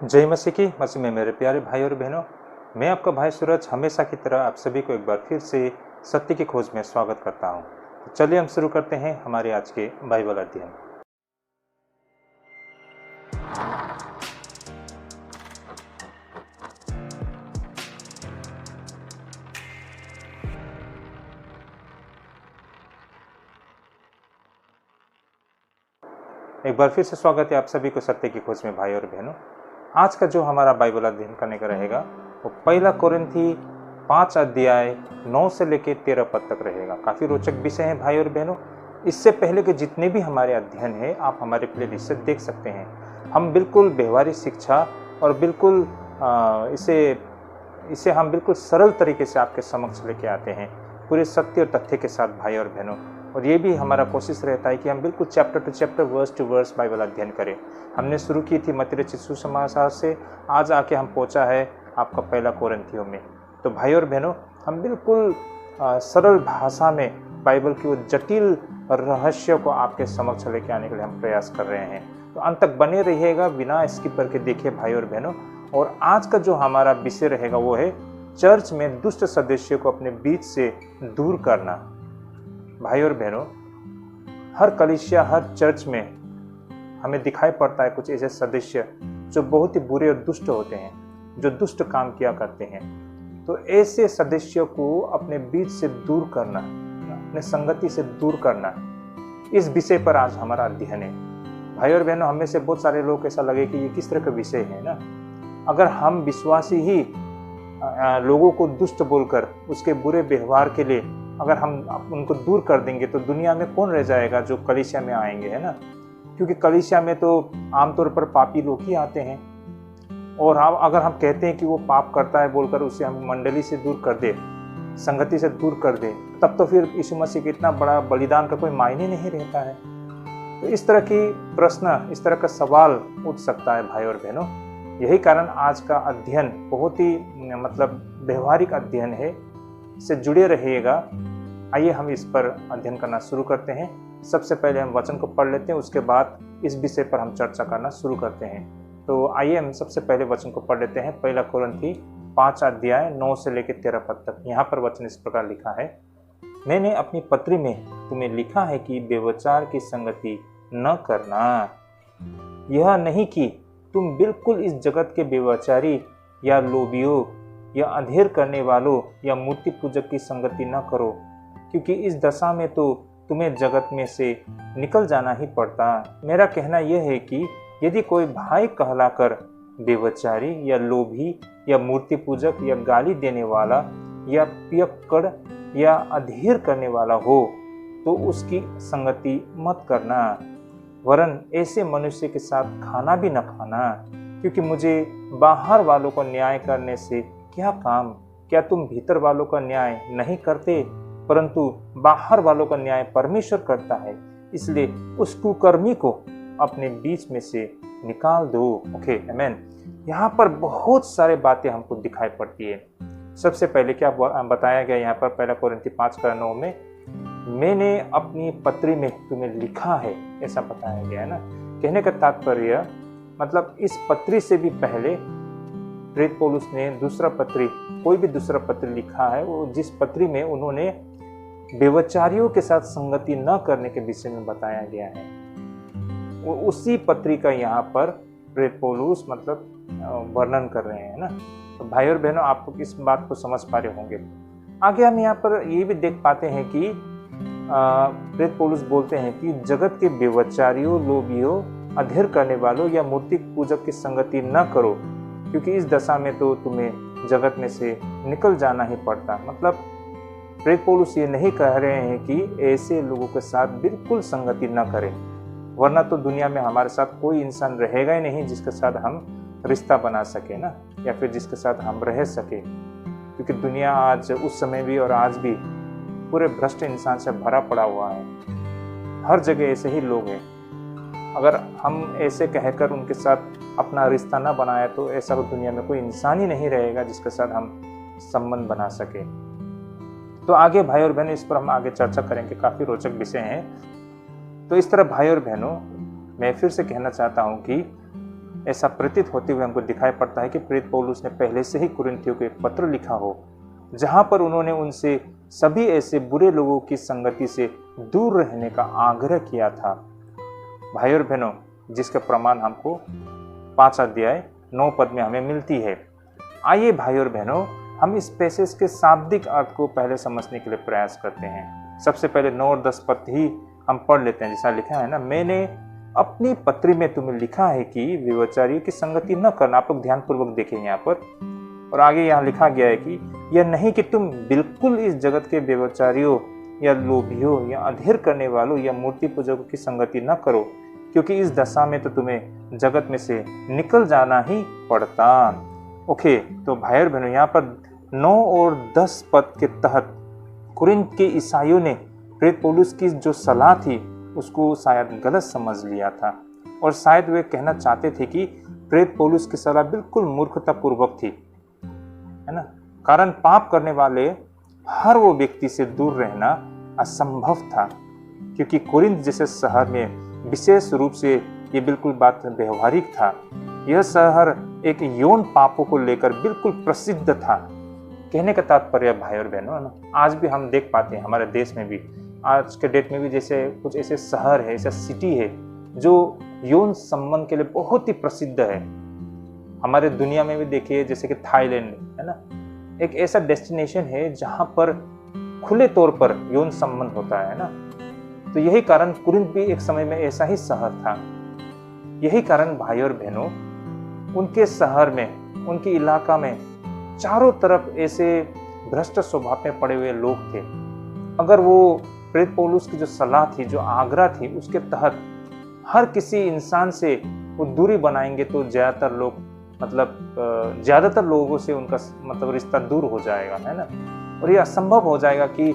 जय मसीह की मसीह में मेरे प्यारे भाई और बहनों, मैं आपका भाई सूरज हमेशा की तरह आप सभी को एक बार फिर से सत्य की खोज में स्वागत करता हूं। तो चलिए हम शुरू करते हैं हमारे आज के बाइबल अध्ययन। एक बार फिर से स्वागत है आप सभी को सत्य की खोज में भाई और बहनों। आज का जो हमारा बाइबल अध्ययन करने का रहेगा वो पहला कोरिन्थी 5 अध्याय 9 से लेकर 13 पद तक रहेगा। काफ़ी रोचक विषय है भाई और बहनों। इससे पहले के जितने भी हमारे अध्ययन है आप हमारे प्लेलिस्ट से देख सकते हैं। हम बिल्कुल व्यवहारिक शिक्षा और बिल्कुल इसे हम बिल्कुल सरल तरीके से आपके समक्ष लेके आते हैं, पूरे सत्य और तथ्य के साथ भाई और बहनों। और ये भी हमारा कोशिश रहता है कि हम बिल्कुल chapter to chapter, verse to verse Bible अध्ययन करें। हमने शुरू की थी मत्ती रचित सुसमाचार से, आज आके हम पहुंचा है आपका पहला कोरिन्थियों में। तो भाई और बहनों, हम बिल्कुल सरल भाषा में बाइबल की वो जटिल रहस्य को आपके समक्ष लेके आने के लिए हम प्रयास कर रहे हैं। तो अंत तक बने रहिएगा, बिना स्किप करके देखिए भाई और बहनों। और आज का जो हमारा विषय रहेगा वो है चर्च में दुष्ट सदस्यों को अपने बीच से दूर करना। भाई और बहनों, हर कलीसिया, हर चर्च में हमें दिखाई पड़ता है कुछ ऐसे सदस्य जो बहुत ही बुरे और दुष्ट होते हैं, जो दुष्ट काम किया करते हैं। तो ऐसे सदस्यों को अपने बीच से दूर करना, अपने संगति से दूर करना, इस विषय पर आज हमारा अध्ययन है। भाई और बहनों, हमें से बहुत सारे लोग ऐसा लगे कि ये किस तरह का विषय है ना। अगर हम विश्वासी ही लोगों को दुष्ट बोलकर उसके बुरे व्यवहार के लिए अगर हम उनको दूर कर देंगे तो दुनिया में कौन रह जाएगा जो कलीसिया में आएंगे, है ना। क्योंकि कलीसिया में तो आमतौर पर पापी लोग ही आते हैं। और अगर हम कहते हैं कि वो पाप करता है बोलकर उसे हम मंडली से दूर कर दे, संगति से दूर कर दे, तब तो फिर यीशु मसीह के इतना बड़ा बलिदान का कोई मायने नहीं रहता है। तो इस तरह की प्रश्न, इस तरह का सवाल उठ सकता है भाई और बहनों। यही कारण आज का अध्ययन बहुत ही व्यवहारिक अध्ययन है, से जुड़े रहिएगा। आइए हम इस पर अध्ययन करना शुरू करते हैं। सबसे पहले हम वचन को पढ़ लेते हैं, उसके बाद इस विषय पर हम चर्चा करना शुरू करते हैं। तो आइए हम सबसे पहले वचन को पढ़ लेते हैं। पहला कोरिन्थी 5 अध्याय 9 से लेकर 13 पद तक। यहाँ पर वचन इस प्रकार लिखा है, मैंने अपनी पत्री में तुम्हें लिखा है कि व्यभिचार की संगति न करना। यह नहीं कि तुम बिल्कुल इस जगत के व्यभिचारी या लोभियों या अधेर करने वालों या मूर्ति पूजक की संगति न करो, क्योंकि इस दशा में तो तुम्हें जगत में से निकल जाना ही पड़ता। मेरा कहना यह है कि यदि कोई भाई कहलाकर व्यभिचारी या लोभी या मूर्ति पूजक या गाली देने वाला या पियक्कड़ या अधेर करने वाला हो तो उसकी संगति मत करना, वरन ऐसे मनुष्य के साथ खाना भी न खाना, क्योंकि मुझे बाहर वालों को न्याय करने से क्या काम। क्या तुम भीतर वालों का न्याय नहीं करते, परंतु बाहर वालों का न्याय परमेश्वर करता है। इसलिए उस कुकर्मी को अपने बीच में से निकाल दो। ओके, आमेन। यहाँ पर बहुत सारे बातें हमको दिखाई पड़ती है। सबसे पहले क्या बताया गया यहाँ पर पहला कोरिन्थी 5:9 में, मैंने अपनी पत्री में तुम्हें लिखा है, ऐसा बताया गया है ना। कहने का तात्पर्य इस पत्री से भी पहले प्रेरित पौलुस ने दूसरा पत्री, कोई भी दूसरा पत्र लिखा है, वो जिस पत्री में उन्होंने व्यभिचारियों के साथ संगति न करने के विषय में बताया गया है, वो उसी पत्री का यहाँ पर प्रेरित पौलुस वर्णन कर रहे हैं ना। तो भाई और बहनों, आप इस बात को समझ पा रहे होंगे। आगे हम यहाँ पर ये भी देख पाते हैं कि प्रेरित पौलुस बोलते हैं कि जगत के व्यभिचारियों, लोभियों, अधेर करने वालों या मूर्ति पूजक की संगति न करो, क्योंकि इस दशा में तो तुम्हें जगत में से निकल जाना ही पड़ता। प्रेरित पौलुस ये नहीं कह रहे हैं कि ऐसे लोगों के साथ बिल्कुल संगति न करें, वरना तो दुनिया में हमारे साथ कोई इंसान रहेगा ही नहीं जिसके साथ हम रिश्ता बना सके ना, या फिर जिसके साथ हम रह सके। क्योंकि दुनिया आज, उस समय भी और आज भी, पूरे भ्रष्ट इंसान से भरा पड़ा हुआ है। हर जगह ऐसे ही लोग हैं। अगर हम ऐसे कहकर उनके साथ अपना रिश्ता ना बनाए तो ऐसा दुनिया में कोई इंसान ही नहीं रहेगा जिसके साथ हम संबंध बना सके। तो आगे भाई और बहनों, इस पर हम आगे चर्चा करेंगे, काफ़ी रोचक विषय हैं। तो इस तरह भाई और बहनों, मैं फिर से कहना चाहता हूँ कि ऐसा प्रतीत होते हुए हमको दिखाई पड़ता है कि प्रेरित पौलुस ने पहले से ही कुरिन्थियों को एक पत्र लिखा हो, जहां पर उन्होंने उनसे सभी ऐसे बुरे लोगों की संगति से दूर रहने का आग्रह किया था। भाई और बहनों, जिसका प्रमाण हमको 5 अध्याय 9 पद में हमें मिलती है। आइए भाई और बहनों, हम इस पैसेज के शाब्दिक अर्थ को पहले समझने के लिए प्रयास करते हैं। सबसे पहले 9 और 10 पद ही हम पढ़ लेते हैं। जैसा लिखा है ना, मैंने अपनी पत्री में तुम्हें लिखा है कि व्यभिचारियों की संगति न करना। आप लोग ध्यानपूर्वक देखें यहाँ पर, और आगे यहाँ लिखा गया है कि यह नहीं कि तुम बिल्कुल इस जगत के व्यभिचारियों या लोभियों या अधेर करने वालों या मूर्ति पूजकों की संगति न करो, क्योंकि इस दशा में तो तुम्हें जगत में से निकल जाना ही पड़ता। ओके, तो भाई और बहनों, यहाँ पर 9 और 10 पद के तहत कुरिन्थ के ईसाइयों ने प्रेरित पौलुस की जो सलाह थी उसको शायद गलत समझ लिया था, और शायद वे कहना चाहते थे कि प्रेरित पौलुस की सलाह बिल्कुल मूर्खतापूर्वक थी, है ना। कारण पाप करने वाले हर वो व्यक्ति से दूर रहना असंभव था, क्योंकि कुरिन्थ जैसे शहर में विशेष रूप से ये बिल्कुल बात व्यवहारिक था। यह शहर एक यौन पापों को लेकर बिल्कुल प्रसिद्ध था। कहने का तात्पर्य भाई और बहनों, आज भी हम देख पाते हैं हमारे देश में भी, आज के डेट में भी, जैसे कुछ ऐसे शहर है, ऐसा सिटी है जो यौन संबंध के लिए बहुत ही प्रसिद्ध है। हमारे दुनिया में भी देखिए, जैसे कि थाईलैंड है ना, एक ऐसा डेस्टिनेशन है जहां पर खुले तौर पर यौन संबंध होता है ना। तो यही कारण कुरिन्थ भी एक समय में ऐसा ही शहर था। यही कारण भाई और बहनों, उनके शहर में, उनके इलाका में चारों तरफ ऐसे भ्रष्ट स्वभाव में पड़े हुए लोग थे। अगर वो प्रेरित पौलुस की जो सलाह थी, जो आग्रह थी, उसके तहत हर किसी इंसान से वो दूरी बनाएंगे तो ज्यादातर लोगों से उनका रिश्ता दूर हो जाएगा, है ना। और ये असंभव हो जाएगा कि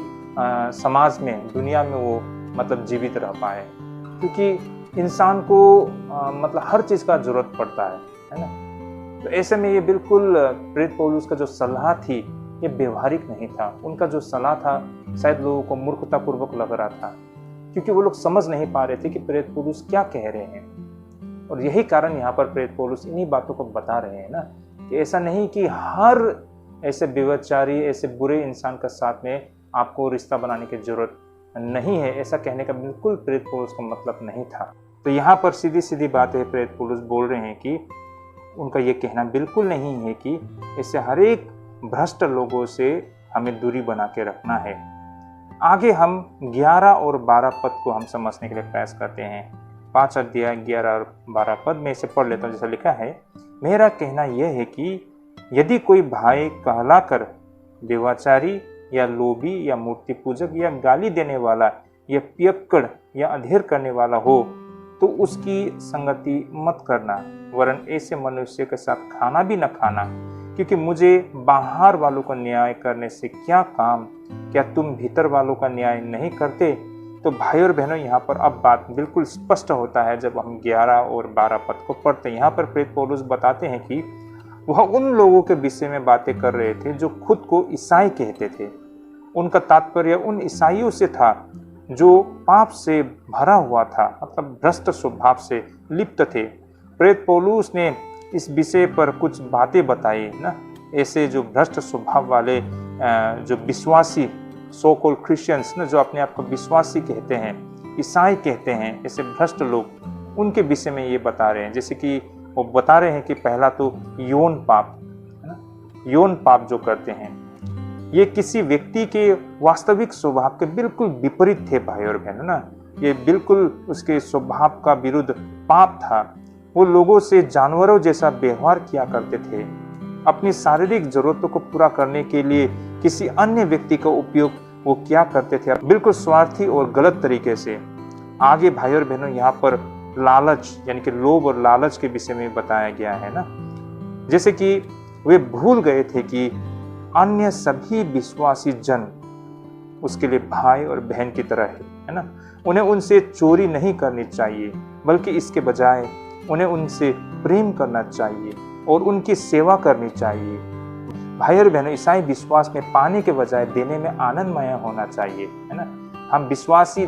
समाज में, दुनिया में वो जीवित रह पाए, क्योंकि इंसान को हर चीज का जरूरत पड़ता है ना। तो ऐसे में ये बिल्कुल प्रेरित पौलुस का जो सलाह थी ये व्यवहारिक नहीं था। उनका जो सलाह था शायद लोगों को मूर्खतापूर्वक लग रहा था, क्योंकि वो लोग समझ नहीं पा रहे थे कि प्रेरित पौलुस क्या कह रहे हैं। और यही कारण यहाँ पर प्रेरित पौलुस इन्हीं बातों को बता रहे हैं ना, कि ऐसा नहीं कि हर ऐसे व्यभिचारी, ऐसे बुरे इंसान के साथ में आपको रिश्ता बनाने की जरूरत नहीं है। ऐसा कहने का बिल्कुल प्रेरित पौलुस का मतलब नहीं था। तो यहाँ पर सीधी सीधी बात है, प्रेरित पौलुस बोल रहे हैं कि उनका ये कहना बिल्कुल नहीं है कि ऐसे हर एक भ्रष्ट लोगों से हमें दूरी बना के रखना है। आगे हम 11 और 12 पद को हम समझने के लिए प्रयास करते हैं। 5 अध्याय 11 और 12 पद में इसे पढ़ लेता हूँ। जैसा लिखा है, मेरा कहना यह है कि यदि कोई भाई कहलाकर व्यभिचारी या लोभी या मूर्ति पूजक या गाली देने वाला या पियक्कड़ या अधेर करने वाला हो तो उसकी संगति मत करना, वरन ऐसे मनुष्य के साथ खाना भी न खाना, क्योंकि मुझे बाहर वालों का न्याय करने से क्या काम, क्या तुम भीतर वालों का न्याय नहीं करते। तो भाई और बहनों, यहाँ पर अब बात बिल्कुल स्पष्ट होता है जब हम 11 और 12 पद को पढ़ते हैं। यहाँ पर प्रेरित पौलुस बताते हैं कि वह उन लोगों के विषय में बातें कर रहे थे जो खुद को ईसाई कहते थे। उनका तात्पर्य उन ईसाइयों से था जो पाप से भरा हुआ था, भ्रष्ट स्वभाव से लिप्त थे। प्रेरित पौलुस ने इस विषय पर कुछ बातें बताई ना। ऐसे जो भ्रष्ट स्वभाव वाले जो विश्वासी सो कॉल्ड क्रिश्चियंस ना, जो अपने आप को विश्वासी कहते हैं, ईसाई कहते हैं, ऐसे भ्रष्ट लोग, उनके विषय में ये बता रहे हैं। जैसे कि वो बता रहे हैं कि पहला तो यौन पाप, यौन पाप जो करते हैं, ये किसी व्यक्ति के वास्तविक स्वभाव के बिल्कुल विपरीत थे भाई और बहन ना। ये बिल्कुल उसके स्वभाव का विरुद्ध पाप था। वो लोगों से जानवरों जैसा व्यवहार किया करते थे। अपनी शारीरिक जरूरतों को पूरा करने के लिए किसी अन्य व्यक्ति का उपयोग वो क्या करते थे, बिल्कुल स्वार्थी और गलत तरीके से। आगे भाई और बहनों, यहाँ पर लालच यानी कि लोभ और लालच के विषय में बताया गया है ना। जैसे कि वे भूल गए थे कि अन्य सभी विश्वासी जन उसके लिए भाई और बहन की तरह है ना। उन्हें उनसे चोरी नहीं करनी चाहिए, बल्कि इसके बजाय उन्हें उनसे प्रेम करना चाहिए और उनकी सेवा करनी चाहिए। भाई और बहनों, ईसाई विश्वास में पाने के बजाय देने में आनंदमय होना चाहिए, है ना। हम विश्वासी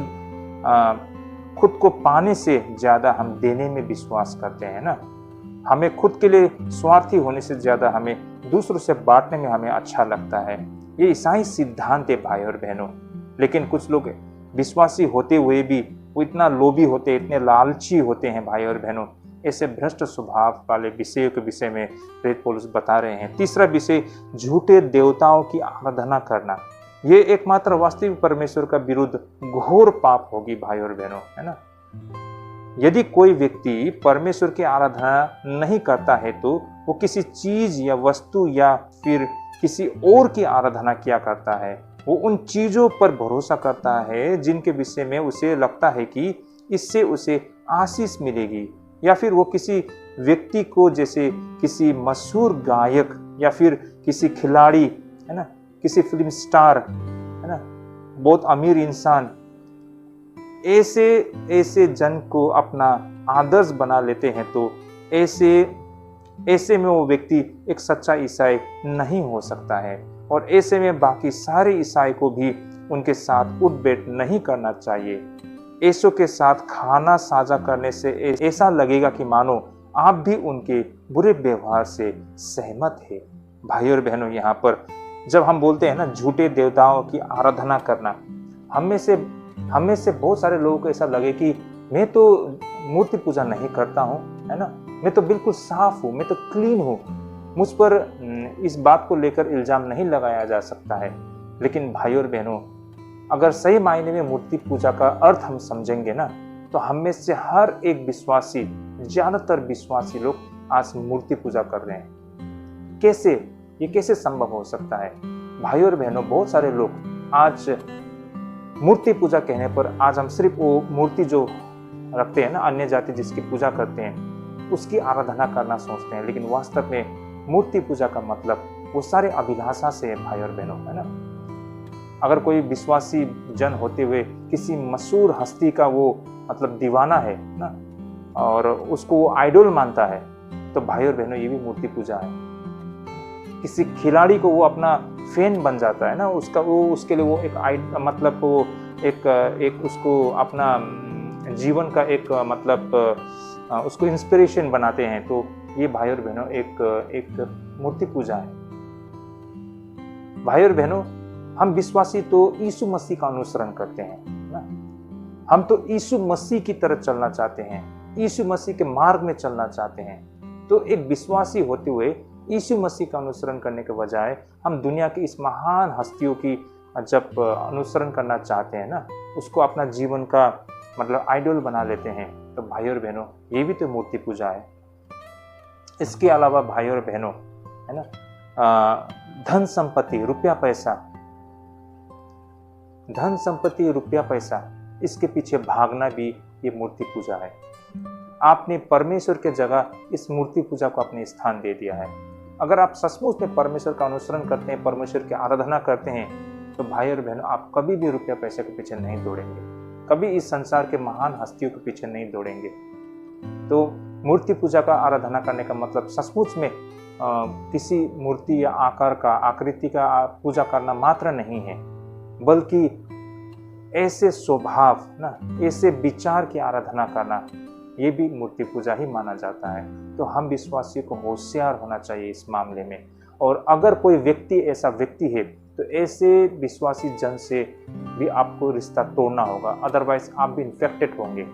खुद को पाने से ज्यादा हम देने में विश्वास करते हैं ना। हमें खुद के लिए स्वार्थी होने से ज़्यादा हमें दूसरों से बांटने में हमें अच्छा लगता है। ये ईसाई सिद्धांत है भाई और बहनों। लेकिन कुछ लोग विश्वासी होते हुए भी वो इतना लोभी होते हैं, इतने लालची होते हैं भाई और बहनों। ऐसे भ्रष्ट स्वभाव वाले विषयों के विषय में प्रेरित पौलुस बता रहे हैं। तीसरा विषय, झूठे देवताओं की आराधना करना। ये एकमात्र वास्तविक परमेश्वर का विरुद्ध घोर पाप होगी भाई और बहनों, है ना। यदि कोई व्यक्ति परमेश्वर की आराधना नहीं करता है तो वो किसी चीज या वस्तु या फिर किसी और की आराधना किया करता है। वो उन चीजों पर भरोसा करता है जिनके विषय में उसे लगता है कि इससे उसे आशीष मिलेगी, या फिर वो किसी व्यक्ति को, जैसे किसी मशहूर गायक या फिर किसी खिलाड़ी, है ना, किसी फिल्म स्टार, है ना, बहुत अमीर इंसान, ऐसे जन को अपना आदर्श बना लेते हैं। तो ऐसे में वो व्यक्ति एक सच्चा ईसाई नहीं हो सकता है, और ऐसे में बाकी सारे ईसाई को भी उनके साथ उठ बैठ नहीं करना चाहिए। ऐसों के साथ खाना साझा करने से ऐसा लगेगा कि मानो आप भी उनके बुरे व्यवहार से सहमत है। भाई और बहनों, यहाँ पर जब हम बोलते हैं ना झूठे देवताओं की आराधना करना, हम में से बहुत सारे लोगों को ऐसा लगे कि मैं तो मूर्ति पूजा नहीं करता हूँ, है ना, मैं तो बिल्कुल साफ हूँ, मैं तो क्लीन हूँ, मुझ पर इस बात को लेकर इल्जाम नहीं लगाया जा सकता है। लेकिन भाई और बहनों, अगर सही मायने में मूर्ति पूजा का अर्थ हम समझेंगे ना, तो हम में से हर एक विश्वासी, ज्यादातर विश्वासी लोग आज मूर्ति पूजा कर रहे हैं। कैसे? ये कैसे संभव हो सकता है? भाई और बहनों, बहुत सारे लोग आज मूर्ति पूजा कहने पर आज हम सिर्फ वो मूर्ति जो रखते हैं ना, अन्य जाति जिसकी पूजा करते हैं, उसकी आराधना करना सोचते हैं। लेकिन वास्तव में मूर्ति पूजा का मतलब वो सारे अभिलाषा से है भाई और बहनों, है ना। अगर कोई विश्वासी जन होते हुए किसी मशहूर हस्ती का वो मतलब दीवाना है ना, और उसको वो आइडल मानता है, तो भाई और बहनों, ये भी मूर्ति पूजा है। किसी खिलाड़ी को वो अपना फैन बन जाता है ना, उसके लिए वो एक मतलब वो एक उसको अपना जीवन का एक मतलब उसको इंस्पिरेशन बनाते हैं। तो ये भाई और बहनों एक मूर्ति पूजा है। भाई और बहनों, हम विश्वासी तो यीशु मसीह का अनुसरण करते हैं ना, हम तो यीशु मसीह की तरह चलना चाहते हैं, यीशु मसीह के मार्ग में चलना चाहते हैं। तो एक विश्वासी होते हुए यीशु मसीह का अनुसरण करने के बजाय हम दुनिया की इस महान हस्तियों की जब अनुसरण करना चाहते हैं ना, उसको अपना जीवन का मतलब आइडल बना लेते हैं। तो भाई और बहनों, ये भी तो मूर्ति पूजा है। इसके अलावा भाई और बहनों, है ना, धन संपत्ति, रुपया पैसा, इसके पीछे भागना भी ये मूर्ति पूजा है। आपने परमेश्वर के जगह इस मूर्ति पूजा को अपने स्थान दे दिया है। अगर आप सचमुच में परमेश्वर का अनुसरण करते हैं, परमेश्वर की आराधना करते हैं, तो भाई और बहनों, आप कभी भी रुपया पैसे के पीछे नहीं दौड़ेंगे, कभी इस संसार के महान हस्तियों के पीछे नहीं दौड़ेंगे। तो मूर्ति पूजा का आराधना करने का मतलब सचमुच में किसी मूर्ति या आकृति का पूजा करना मात्र नहीं है, बल्कि ऐसे स्वभाव ना, ऐसे विचार की आराधना करना, ये भी मूर्ति पूजा ही माना जाता है। तो हम विश्वासियों को होशियार होना चाहिए इस मामले में। और अगर कोई व्यक्ति ऐसा व्यक्ति है, तो ऐसे विश्वासी जन से भी आपको रिश्ता तोड़ना होगा, अदरवाइज आप भी इन्फेक्टेड होंगे।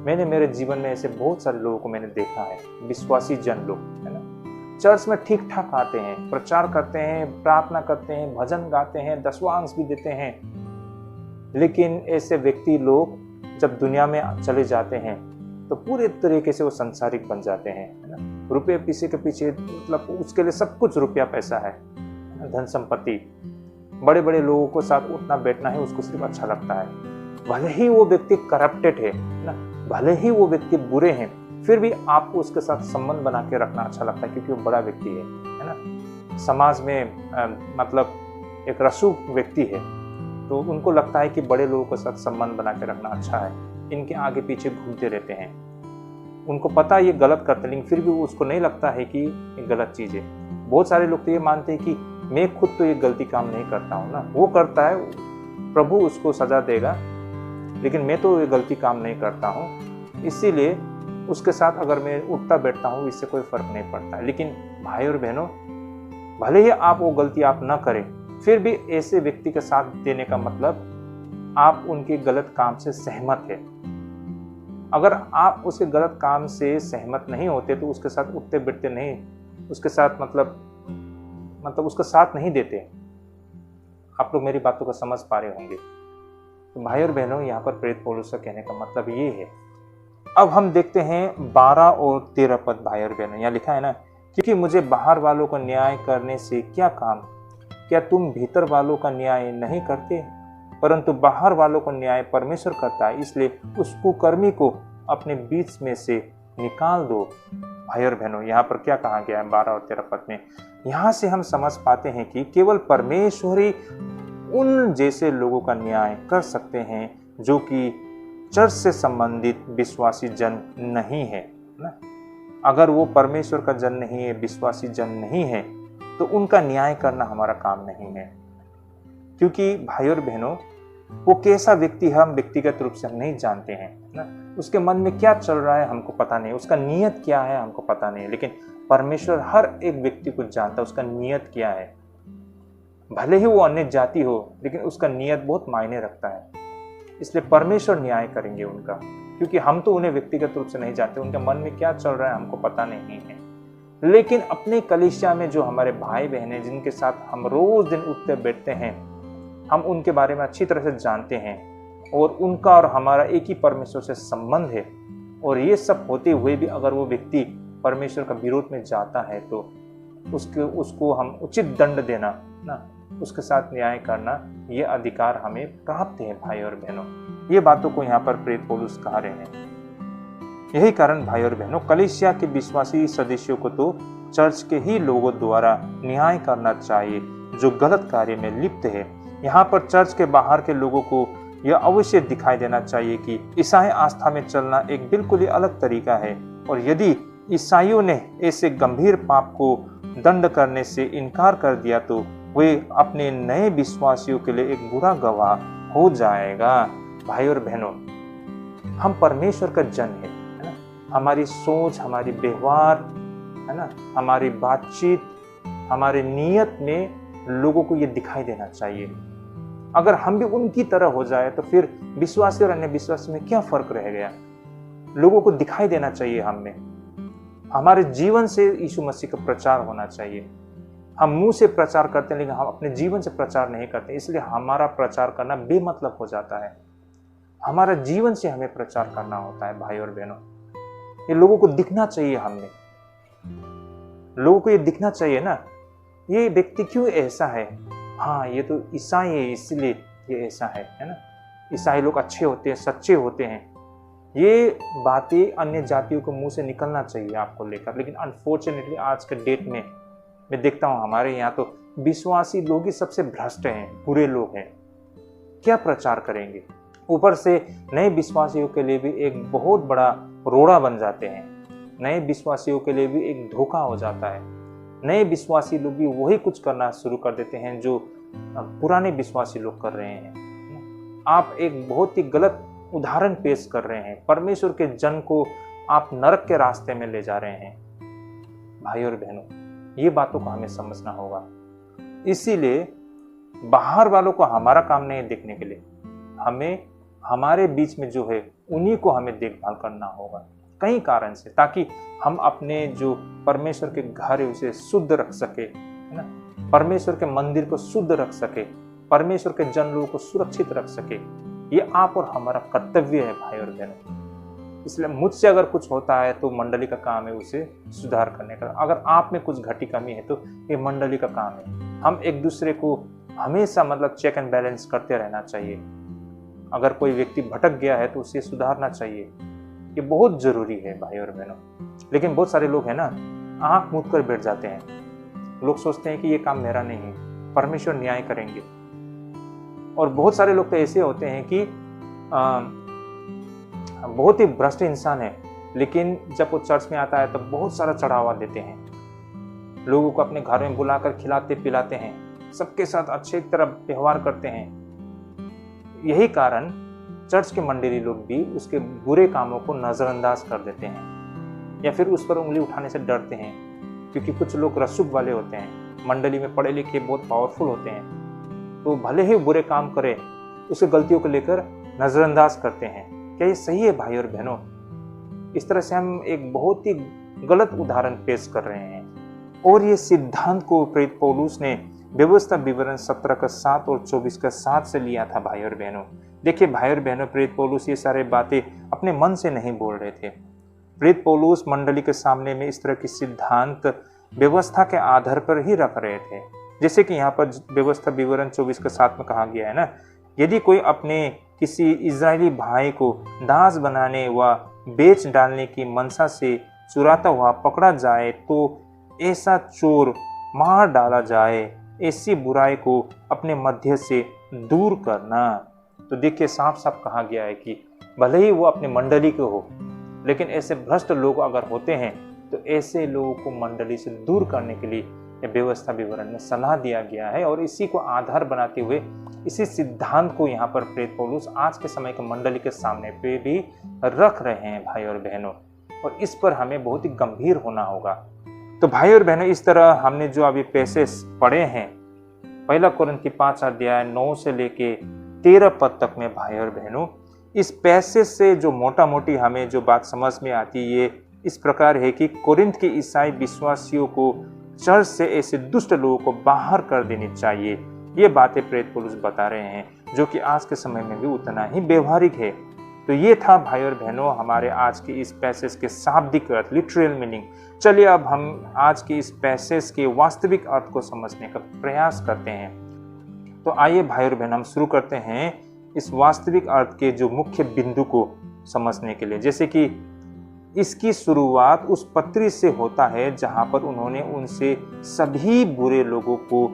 मैंने मेरे जीवन में ऐसे बहुत सारे लोगों को मैंने देखा है, विश्वासी जन लोग, है ना, चर्च में ठीक ठाक आते हैं, प्रचार करते हैं, प्रार्थना करते हैं, भजन गाते हैं, दशवांश भी देते हैं, लेकिन ऐसे व्यक्ति लोग जब दुनिया में चले जाते हैं तो पूरे तरीके से वो संसारिक बन जाते हैं, है ना। रुपये पैसे के पीछे मतलब उसके लिए सब कुछ रुपया पैसा है, धन संपत्ति, बड़े बड़े लोगों को साथ उठना बैठना है उसको सिर्फ अच्छा लगता है। भले ही वो व्यक्ति करप्टेड है ना, भले ही वो व्यक्ति बुरे हैं, फिर भी आपको उसके साथ संबंध बना के रखना अच्छा लगता है, क्योंकि वो बड़ा व्यक्ति है ना। समाज में मतलब एक रसूख व्यक्ति है, तो उनको लगता है कि बड़े लोगों के साथ संबंध बना के रखना अच्छा है, इनके आगे पीछे घूमते रहते हैं। उनको पता है ये गलत करते हैं, लेकिन फिर भी उसको नहीं लगता है कि ये गलत चीज़ है। बहुत सारे लोग तो ये मानते हैं कि मैं खुद तो ये गलती काम नहीं करता हूँ ना, वो करता है, प्रभु उसको सजा देगा, लेकिन मैं तो ये गलती काम नहीं करता हूँ, इसीलिए उसके साथ अगर मैं उठता बैठता हूँ इससे कोई फर्क नहीं पड़ता। लेकिन भाई और बहनों, भले ही आप वो गलती आप न करें, फिर भी ऐसे व्यक्ति का साथ देने का मतलब आप उनके गलत काम से सहमत है। अगर आप उसके गलत काम से सहमत नहीं होते तो उसके साथ उठते बैठते नहीं, उसके साथ मतलब उसका साथ नहीं देते। आप लोग मेरी बातों को समझ पा रहे होंगे। तो भाई और बहनों, यहाँ पर प्रेरित पौलुस का कहने का मतलब ये है। अब हम देखते हैं 12 और 13 पद। भाई और बहनों, यहाँ लिखा है ना, क्योंकि मुझे बाहर वालों का न्याय करने से क्या काम, क्या तुम भीतर वालों का न्याय नहीं करते? परंतु बाहर वालों का न्याय परमेश्वर करता है, इसलिए उस कुकर्मी को अपने बीच में से निकाल दो। भाई और बहनों, यहाँ पर क्या कहा गया है 12 और 13 पद में? यहाँ से हम समझ पाते हैं कि केवल परमेश्वर ही उन जैसे लोगों का न्याय कर सकते हैं जो कि चर्च से संबंधित विश्वासी जन नहीं है ना। अगर वो परमेश्वर का जन नहीं है, विश्वासी जन नहीं है, तो उनका न्याय करना हमारा काम नहीं है। क्योंकि भाई और बहनों, वो कैसा व्यक्ति है हम व्यक्तिगत रूप से हम नहीं जानते हैं ना। उसके मन में क्या चल रहा है हमको पता नहीं, उसका नियत क्या है हमको पता नहीं। लेकिन परमेश्वर हर एक व्यक्ति को जानता है उसका नियत क्या है। भले ही वो अन्य जाति हो, लेकिन उसका नियत बहुत मायने रखता है। इसलिए परमेश्वर न्याय करेंगे उनका, क्योंकि हम तो उन्हें व्यक्तिगत रूप से नहीं जानते, उनके मन में क्या चल रहा है हमको पता नहीं है। लेकिन अपने कलीसिया में जो हमारे भाई बहन हैं, जिनके साथ हम रोज दिन उठते बैठते हैं, हम उनके बारे में अच्छी तरह से जानते हैं और उनका और हमारा एक ही परमेश्वर से संबंध है। और ये सब होते हुए भी अगर वो व्यक्ति परमेश्वर का विरोध में जाता है तो उसको हम उचित दंड देना ना, उसके साथ न्याय करना, ये अधिकार हमें प्राप्त है। भाई और बहनों, ये बातों को यहाँ पर प्रेरित पौलुस कह रहे हैं। यही कारण भाई और बहनों, कलीसिया के विश्वासी सदस्यों को तो चर्च के ही लोगों द्वारा न्याय करना चाहिए जो गलत कार्य में लिप्त है। यहाँ पर चर्च के बाहर के लोगों को यह अवश्य दिखाई देना चाहिए कि ईसाई आस्था में चलना एक बिल्कुल ही अलग तरीका है, और यदि ईसाइयों ने ऐसे गंभीर पाप को दंड करने से इनकार कर दिया तो वे अपने नए विश्वासियों के लिए एक बुरा गवाह हो जाएगा। भाई और बहनों, हम परमेश्वर का जन है ना। हमारी सोच, हमारी व्यवहार है ना, हमारी बातचीत, हमारे नियत में लोगों को ये दिखाई देना चाहिए। अगर हम भी उनकी तरह हो जाए तो फिर विश्वासी और अन्य विश्वासी में क्या फर्क रह गया? लोगों को दिखाई देना चाहिए हम में। हमारे जीवन से यीशु मसीह का प्रचार होना चाहिए। हम मुंह से प्रचार करते हैं लेकिन हम अपने जीवन से प्रचार नहीं करते, इसलिए हमारा प्रचार करना बेमतलब हो जाता है। हमारा जीवन से हमें प्रचार करना होता है। भाई और बहनों, ये लोगों को दिखना चाहिए। हमने लोगों को ये दिखना चाहिए ना, ये व्यक्ति क्यों ऐसा है, हाँ ये तो ईसाई है इसलिए ये ऐसा है ना। ईसाई लोग अच्छे होते हैं, सच्चे होते हैं। ये बातें अन्य जातियों को मुंह से निकलना चाहिए आपको लेकर। लेकिन अनफॉर्चुनेटली आज के डेट में मैं देखता हूँ हमारे यहाँ तो विश्वासी लोग ही सबसे भ्रष्ट हैं, बुरे लोग हैं। क्या प्रचार करेंगे? ऊपर से नए विश्वासियों के लिए भी एक बहुत बड़ा रोड़ा बन जाते हैं। नए विश्वासियों के लिए भी एक धोखा हो जाता है। नए विश्वासी लोग भी वही कुछ करना शुरू कर देते हैं जो पुराने विश्वासी लोग कर रहे हैं। आप एक बहुत ही गलत उदाहरण पेश कर रहे हैं। परमेश्वर के जन को आप नरक के रास्ते में ले जा रहे हैं। भाई और बहनों, ये बातों को हमें समझना होगा। इसीलिए बाहर वालों को हमारा काम नहीं देखने के लिए, हमें हमारे बीच में जो है उन्हीं को हमें देखभाल करना होगा कई कारण से, ताकि हम अपने जो परमेश्वर के घर है उसे शुद्ध रख सके, है ना। परमेश्वर के मंदिर को शुद्ध रख सके, परमेश्वर के जन लोगों को सुरक्षित रख सके। ये आप और हमारा कर्तव्य है भाई और बहनों। इसलिए मुझसे अगर कुछ होता है तो मंडली का काम है उसे सुधार करने का। अगर आप में कुछ घटी कमी है तो ये मंडली का काम है। हम एक दूसरे को हमेशा चेक एंड बैलेंस करते रहना चाहिए। अगर कोई व्यक्ति भटक गया है तो उसे सुधारना चाहिए। ये बहुत जरूरी है भाई और बहनों। लेकिन बहुत सारे लोग हैं ना, आंख मूंद कर बैठ जाते हैं। लोग सोचते हैं कि ये काम मेरा नहीं है, परमेश्वर न्याय करेंगे। और बहुत सारे लोग तो ऐसे होते हैं कि बहुत ही भ्रष्ट इंसान है, लेकिन जब वो चर्च में आता है तो बहुत सारा चढ़ावा देते हैं। लोगों को अपने घर में बुलाकर खिलाते पिलाते हैं, सबके साथ अच्छे तरह व्यवहार करते हैं। यही कारण चर्च के मंडली लोग भी उसके बुरे कामों को नजरअंदाज कर देते हैं। या फिर उस पर उंगली उठाने से डरते हैं, क्योंकि कुछ लोग रसूख वाले होते हैं, मंडली में पढ़े लिखे बहुत पावरफुल होते हैं, तो भले ही बुरे काम करे उसके गलतियों को लेकर नजरअंदाज करते हैं। क्या ये सही है भाई और बहनों? इस तरह से हम एक बहुत ही गलत उदाहरण पेश कर रहे हैं। और ये सिद्धांत को प्रेरित पौलुस ने व्यवस्था विवरण 17 का 7 और 24 का 7 से लिया था भाई और बहनों। देखिए भाई और बहनों, प्रेरित पौलुस ये सारे बातें अपने मन से नहीं बोल रहे थे। प्रेरित पौलुस मंडली के सामने में इस तरह की सिद्धांत व्यवस्था के आधार पर ही रख रहे थे। जैसे कि यहाँ पर व्यवस्था विवरण 24 का 7 में कहा गया है ना, यदि कोई अपने किसी इजरायली भाई को दास बनाने व बेच डालने की मनसा से चुराता हुआ पकड़ा जाए तो ऐसा चोर मार डाला जाए। ऐसी बुराई को अपने मध्य से दूर करना। तो देखिए साफ साफ कहा गया है कि भले ही वो अपने मंडली के हो, लेकिन ऐसे भ्रष्ट लोग अगर होते हैं तो ऐसे लोगों को मंडली से दूर करने के लिए व्यवस्था विवरण में सलाह दिया गया है। और इसी को आधार बनाते हुए इसी सिद्धांत को यहाँ पर प्रेरित पौलुस आज के समय के मंडली के सामने पे भी रख रहे हैं भाई और बहनों, और इस पर हमें बहुत ही गंभीर होना होगा। तो भाई और बहनों, इस तरह हमने जो अभी पैसेज पढ़े हैं, पहला कोरिन्थी 5 अध्याय 9 से लेके 13 पद तक में भाई और बहनों, इस पैसेज से जो मोटा मोटी हमें जो बात समझ में आती है ये इस प्रकार है कि कोरिन्थ के ईसाई विश्वासियों को चर्च से ऐसे दुष्ट लोगों को बाहर कर देनी चाहिए। ये बातें प्रेरित पौलुस बता रहे हैं, जो कि आज के समय में भी उतना ही व्यवहारिक है। तो ये था भाई और बहनों हमारे आज के इस पैसेज के शाब्दिक अर्थ, लिटरल मीनिंग। चलिए अब हम आज के इस पैसेज के वास्तविक अर्थ को समझने का प्रयास करते हैं। तो आइए भाई और बहन, हम शुरू करते हैं इस वास्तविक अर्थ के जो मुख्य बिंदु को समझने के लिए। जैसे कि इसकी शुरुआत उस पत्री से होता है जहां पर उन्होंने उनसे सभी बुरे लोगों को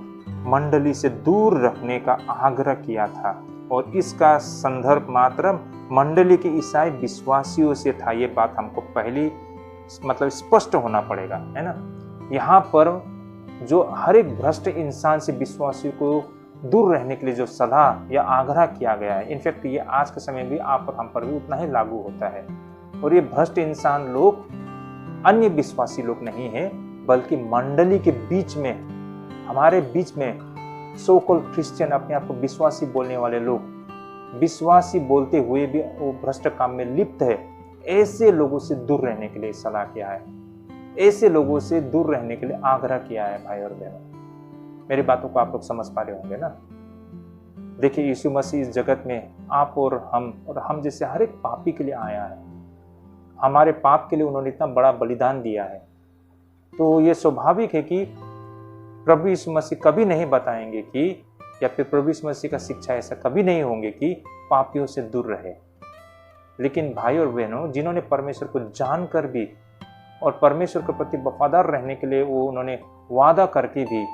मंडली से दूर रखने का आग्रह किया था, और इसका संदर्भ मात्र मंडली के ईसाई विश्वासियों से था। ये बात हमको पहली स्पष्ट होना पड़ेगा, है ना। यहाँ पर जो हर एक भ्रष्ट इंसान से विश्वासियों को दूर रहने के लिए जो सलाह या आग्रह किया गया है, इनफैक्ट ये आज के समय भी आप और हम पर भी उतना ही लागू होता है। और ये भ्रष्ट इंसान लोग अन्य विश्वासी लोग नहीं है, बल्कि मंडली के बीच में, हमारे बीच में सो कॉल्ड क्रिश्चियन, अपने आप को विश्वासी बोलने वाले लोग, विश्वासी बोलते हुए भी वो भ्रष्ट काम में लिप्त है, ऐसे लोगों से दूर रहने के लिए सलाह किया है, ऐसे लोगों से दूर रहने के लिए आग्रह किया है भाई और बहनों। मेरी बातों को आप लोग समझ पा रहे होंगे ना। देखिए यीशु मसीह इस जगत में आप और हम जैसे हर एक पापी के लिए आया है। हमारे पाप के लिए उन्होंने इतना बड़ा बलिदान दिया है। तो ये स्वाभाविक है कि प्रभु यीशु मसीह कभी नहीं बताएंगे कि, या फिर प्रभु यीशु मसीह का शिक्षा ऐसा कभी नहीं होंगे कि पापियों से दूर रहे। लेकिन भाई और बहनों, जिन्होंने परमेश्वर को जानकर भी और परमेश्वर के प्रति वफादार रहने के लिए वो उन्होंने वादा करके भी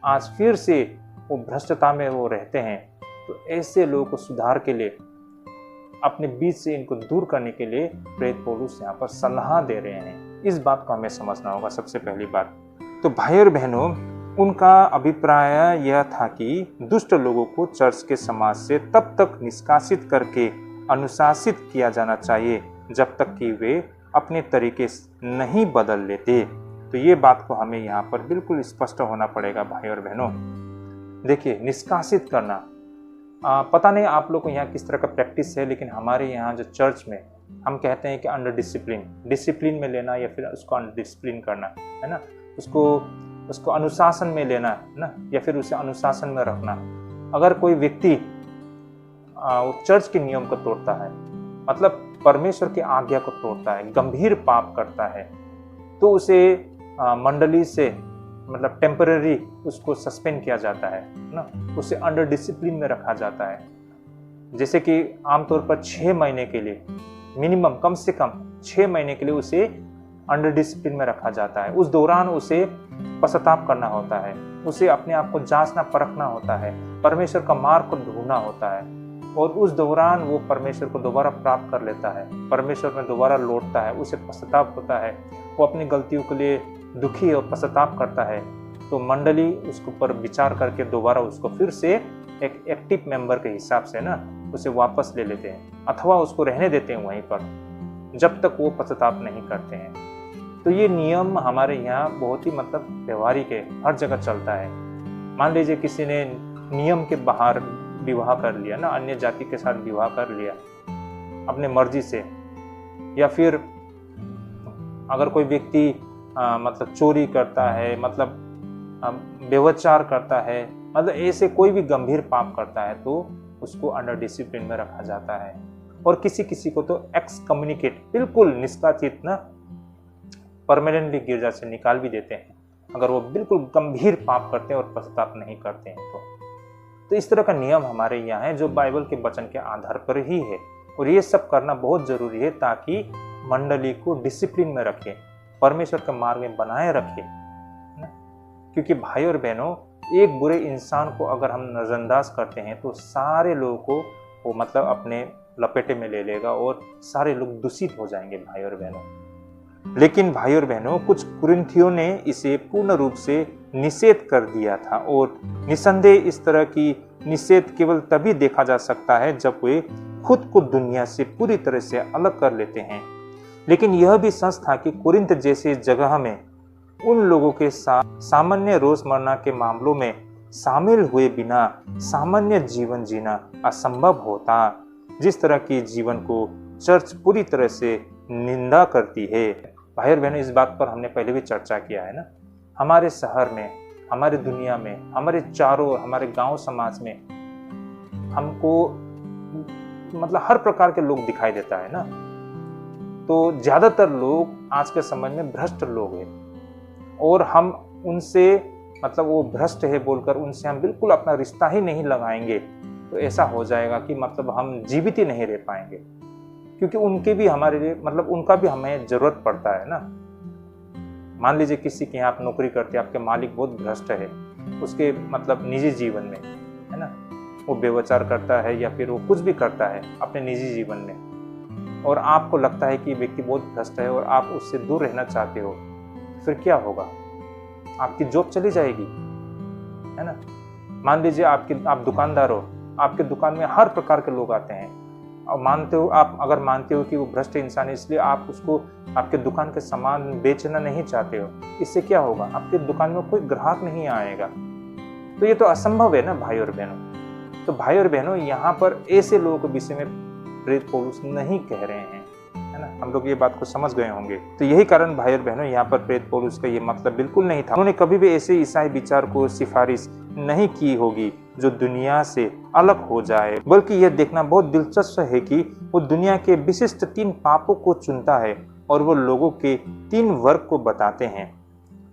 आज फिर से वो भ्रष्टता में वो रहते हैं, तो ऐसे लोगों को सुधार के लिए, अपने बीच से इनको दूर करने के लिए प्रेरित पौलुस यहाँ पर सलाह दे रहे हैं। इस बात को हमें समझना होगा सबसे पहली बात। तो भाई और बहनों, उनका अभिप्राय यह था कि दुष्ट लोगों को चर्च के समाज से तब तक निष्कासित करके अनुशासित किया जाना चाहिए जब तक कि वे अपने तरीके नहीं बदल लेते। तो ये बात को हमें यहाँ पर बिल्कुल स्पष्ट होना पड़ेगा भाई और बहनों। देखिए निष्कासित करना, पता नहीं आप लोग को यहाँ किस तरह का प्रैक्टिस है, लेकिन हमारे यहाँ जो चर्च में हम कहते हैं कि अंडर डिसिप्लिन में लेना, या फिर उसको अंडर डिसिप्लिन करना, है ना, उसको अनुशासन में लेना, है ना, या फिर उसे अनुशासन में रखना। अगर कोई व्यक्ति चर्च के नियम को तोड़ता है, मतलब परमेश्वर की आज्ञा को तोड़ता है, गंभीर पाप करता है, तो उसे मंडली से मतलब टेम्पररी उसको सस्पेंड किया जाता है ना, उसे अंडर डिसिप्लिन में रखा जाता है। जैसे कि आमतौर पर 6 महीने के लिए, मिनिमम कम से कम 6 महीने के लिए उसे अंडर डिसिप्लिन में रखा जाता है। उस दौरान उसे पश्चाताप करना होता है, उसे अपने आप को जांचना परखना होता है, परमेश्वर का मार्ग को ढूंढना होता है, और उस दौरान वो परमेश्वर को दोबारा प्राप्त कर लेता है, परमेश्वर में दोबारा लौटता है, उसे पश्चाताप होता है, वो अपनी गलतियों के लिए दुखी और पश्चाताप करता है। तो मंडली उसके ऊपर विचार करके दोबारा उसको फिर से एक एक्टिव मेंबर के हिसाब से ना उसे वापस ले लेते हैं, अथवा उसको रहने देते हैं वहीं पर जब तक वो पश्चाताप नहीं करते हैं। तो ये नियम हमारे यहाँ बहुत ही मतलब व्यवहारिक है, हर जगह चलता है। मान लीजिए किसी ने नियम के बाहर विवाह कर लिया ना, अन्य जाति के साथ विवाह कर लिया अपने मर्जी से, या फिर अगर कोई व्यक्ति मतलब चोरी करता है, मतलब व्यभिचार करता है, मतलब ऐसे कोई भी गंभीर पाप करता है तो उसको अंडर डिसिप्लिन में रखा जाता है। और किसी किसी को तो एक्स कम्युनिकेट, बिल्कुल निष्कासित ना, परमानेंटली गिरजा से निकाल भी देते हैं अगर वो बिल्कुल गंभीर पाप करते हैं और पश्चाताप नहीं करते हैं तो इस तरह का नियम हमारे यहाँ है जो बाइबल के वचन के आधार पर ही है। और ये सब करना बहुत जरूरी है ताकि मंडली को डिसिप्लिन में रखे, परमेश्वर के मार्ग में बनाए रखे। क्योंकि भाई और बहनों, एक बुरे इंसान को अगर हम नजरअंदाज करते हैं तो सारे लोगों को वो मतलब अपने लपेटे में ले लेगा और सारे लोग दूषित हो जाएंगे भाई और बहनों। लेकिन भाई और बहनों, कुछ कुरिन्थियों ने इसे पूर्ण रूप से निषेध कर दिया था। और निसंदेह इस तरह की निषेध केवल तभी देखा जा सकता है जब वे खुद को दुनिया से पूरी तरह से अलग कर लेते हैं। लेकिन यह भी सच था कि कुरिन्थ जैसे जगह में उन लोगों के साथ सामान्य रोजमर्रा के मामलों में शामिल हुए बिना सामान्य जीवन जीना असंभव होता, जिस तरह की जीवन को चर्च पूरी तरह से निंदा करती है। भाई और बहनों, इस बात पर हमने पहले भी चर्चा किया है ना। हमारे शहर में, हमारे दुनिया में, हमारे चारों, हमारे गांव समाज में हमको मतलब हर प्रकार के लोग दिखाई देता है ना। तो ज्यादातर लोग आज के समय में भ्रष्ट लोग हैं और हम उनसे मतलब वो भ्रष्ट है बोलकर उनसे हम बिल्कुल अपना रिश्ता ही नहीं लगाएंगे तो ऐसा हो जाएगा कि मतलब हम जीवित ही नहीं रह पाएंगे। क्योंकि उनके भी हमारे लिए मतलब उनका भी हमें जरूरत पड़ता है ना। मान लीजिए किसी के यहाँ आप नौकरी करते हैं, आपके मालिक बहुत भ्रष्ट है उसके मतलब निजी जीवन में, है ना, वो व्यभिचार करता है या फिर वो कुछ भी करता है अपने निजी जीवन में, और आपको लगता है कि व्यक्ति बहुत भ्रष्ट है और आप उससे दूर रहना चाहते हो, फिर क्या होगा? आपकी जॉब चली जाएगी, है ना। मान लीजिए आप दुकानदार हो, आपके दुकान में हर प्रकार के लोग आते हैं और अगर मानते हो कि वो भ्रष्ट इंसान है इसलिए आप उसको आपके दुकान के सामान बेचना नहीं चाहते हो, इससे क्या होगा? आपके दुकान में कोई ग्राहक नहीं आएगा। तो ये तो असंभव है ना भाई और बहनों। तो भाई और बहनों, यहाँ पर ऐसे लोगों के विषय में प्रेरित पौलुस नहीं कह रहे हैं, है ना। हम लोग ये बात को समझ गए होंगे। तो यही कारण भाई और बहनों, यहाँ पर प्रेरित पौलुस का ये मतलब बिल्कुल नहीं था। उन्होंने कभी भी ऐसे ईसाई विचार को सिफारिश नहीं की होगी जो दुनिया से अलग हो जाए, बल्कि यह देखना बहुत दिलचस्प है कि वो दुनिया के विशिष्ट 3 पापों को चुनता है और वो लोगों के 3 वर्ग को बताते हैं।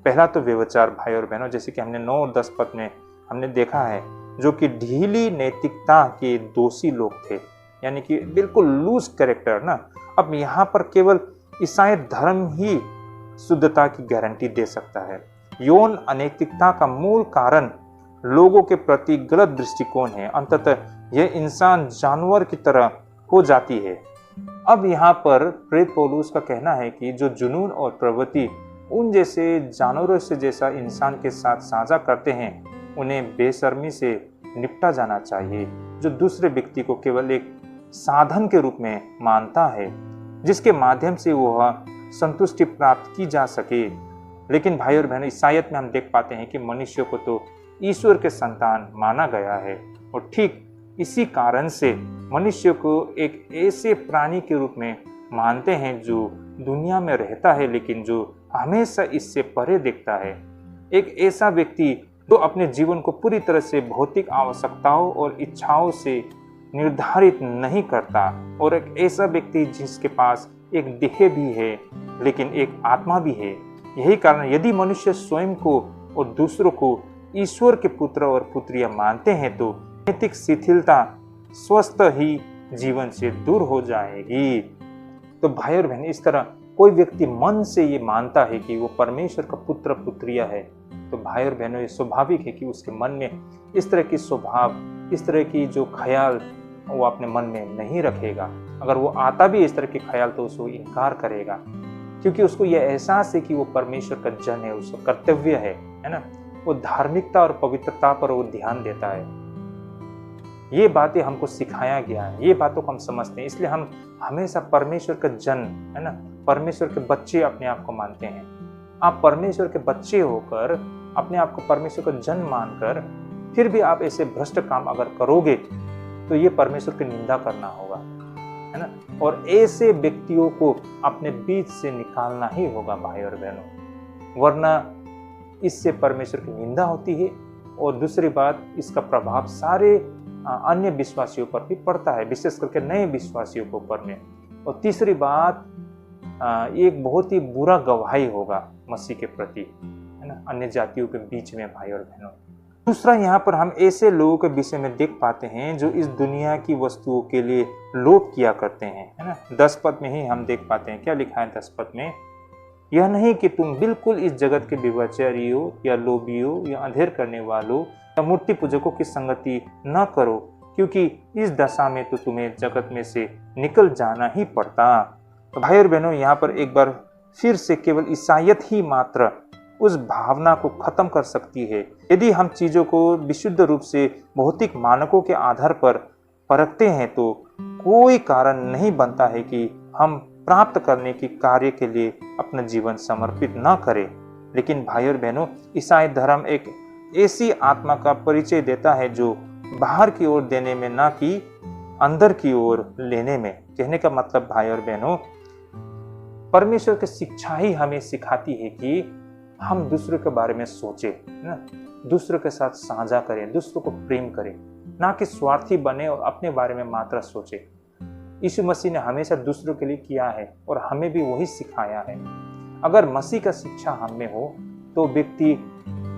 पहला तो व्यभिचार भाई और बहनों, जैसे कि हमने 9 और 10 पद में हमने देखा है, जो कि ढीली नैतिकता के दोषी लोग थे, यानी कि बिल्कुल लूज कैरेक्टर ना। अब यहाँ पर केवल ईसाई धर्म ही शुद्धता की गारंटी दे सकता है। यौन अनैतिकता का मूल कारण लोगों के प्रति गलत दृष्टिकोण है। अंततः यह इंसान जानवर की तरह हो जाती है। अब यहाँ पर प्रेरित पौलुस का कहना है कि जो जुनून और प्रवृत्ति उन जैसे जानवरों से जैसा इंसान के साथ साझा करते हैं, उन्हें बेशर्मी से निपटा जाना चाहिए, जो दूसरे व्यक्ति को केवल एक साधन के रूप में मानता है जिसके माध्यम से वह संतुष्टि प्राप्त की जा सके। लेकिन भाई और बहनों, ईसाईयत में हम देख पाते हैं कि मनुष्य को तो ईश्वर के संतान माना गया है और ठीक इसी कारण से मनुष्य को एक ऐसे प्राणी के रूप में मानते हैं जो दुनिया में रहता है लेकिन जो हमेशा इससे परे देखता है। एक ऐसा व्यक्ति जो अपने जीवन को पूरी तरह से भौतिक आवश्यकताओं और इच्छाओं से निर्धारित नहीं करता, और एक ऐसा व्यक्ति जिसके पास एक देह भी है लेकिन एक आत्मा भी है। यही कारण यदि मनुष्य स्वयं को और दूसरों को ईश्वर के पुत्र और पुत्रियां मानते हैं तो नैतिक शिथिलता स्वस्थ ही जीवन से दूर हो जाएगी। तो भाई और बहन, इस तरह कोई व्यक्ति मन से ये मानता है कि वो परमेश्वर का पुत्र पुत्रिया है, तो भाई और बहनों, ये स्वाभाविक है कि उसके मन में इस तरह की स्वभाव, इस तरह की जो ख्याल वो अपने मन में नहीं रखेगा। अगर वो आता भी इस तरह के ख्याल तो उसको इनकार करेगा, क्योंकि उसको यह एहसास है कि वो परमेश्वर का जन है, उसका कर्तव्य है ना। वो धार्मिकता और पवित्रता पर वो ध्यान देता है। ये बातें हमको सिखाया गया है, ये बातों को हम समझते हैं, इसलिए हम हमेशा परमेश्वर का जन, है ना, परमेश्वर के बच्चे अपने आप को मानते हैं। आप परमेश्वर के बच्चे होकर अपने आप को परमेश्वर का जन मानकर फिर भी आप ऐसे भ्रष्ट काम अगर करोगे तो ये परमेश्वर की निंदा करना होगा, है ना। और ऐसे व्यक्तियों को अपने बीच से निकालना ही होगा भाई और बहनों, वरना इससे परमेश्वर की निंदा होती है। और दूसरी बात, इसका प्रभाव सारे अन्य विश्वासियों पर भी पड़ता है, विशेष करके नए विश्वासियों के ऊपर में। और तीसरी बात, एक बहुत ही बुरा गवाही होगा मसीह के प्रति, है ना, अन्य जातियों के बीच में भाई और बहनों। दूसरा, यहाँ पर हम ऐसे लोगों के विषय में देख पाते हैं जो इस दुनिया की वस्तुओं के लिए लोभ किया करते हैं, है ना। 10 पद में ही हम देख पाते हैं, क्या लिखा है 10 पद में, यह नहीं कि तुम बिल्कुल इस जगत के व्यभिचारियों या लोभियों या अंधेर करने वालों या मूर्ति पूजकों की संगति न करो, क्योंकि इस दशा में तो तुम्हें जगत में से निकल जाना ही पड़ता। तो भाई और बहनों, यहाँ पर एक बार फिर से केवल ईसाइयत ही मात्र उस भावना को खत्म कर सकती है। यदि हम चीजों को विशुद्ध रूप से भौतिक मानकों के आधार पर परखते हैं तो कोई कारण नहीं बनता है कि हम प्राप्त करने की कार्य के लिए अपना जीवन समर्पित न करें। लेकिन भाई और बहनों, ईसाई धर्म एक ऐसी आत्मा का परिचय देता है जो बाहर की ओर देने में, ना कि अंदर की ओर लेने में। कहने का मतलब भाई और बहनों, परमेश्वर की शिक्षा ही हमें सिखाती है कि हम दूसरों के बारे में सोचें, ना, दूसरों के साथ साझा करें, दूसरों को प्रेम करें, ना कि स्वार्थी बने और अपने बारे में मात्र सोचें। यीशु मसीह ने हमेशा दूसरों के लिए किया है और हमें भी वही सिखाया है। अगर मसीह का शिक्षा हम में हो तो व्यक्ति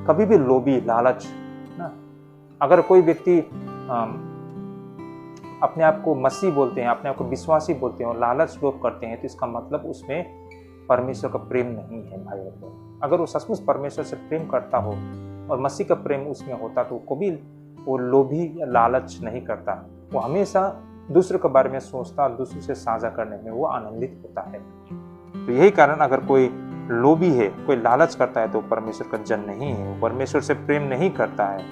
कभी भी लोभी, लालच, ना, अगर कोई व्यक्ति अपने आप को मसीह बोलते हैं, अपने आप को विश्वासी बोलते हैं और लालच लोभ करते हैं, तो इसका मतलब उसमें परमेश्वर का प्रेम नहीं है भाई और बहन। अगर वो सचमुच परमेश्वर से प्रेम करता हो और मसीह का प्रेम उसमें होता तो कभी वो लोभी या लालच नहीं करता। वो हमेशा दूसरों के बारे में सोचता और दूसरों से साझा करने में वो आनंदित होता है। तो यही कारण, अगर कोई लोभी है, कोई लालच करता है तो परमेश्वर का जन नहीं है, वो परमेश्वर से प्रेम नहीं करता है।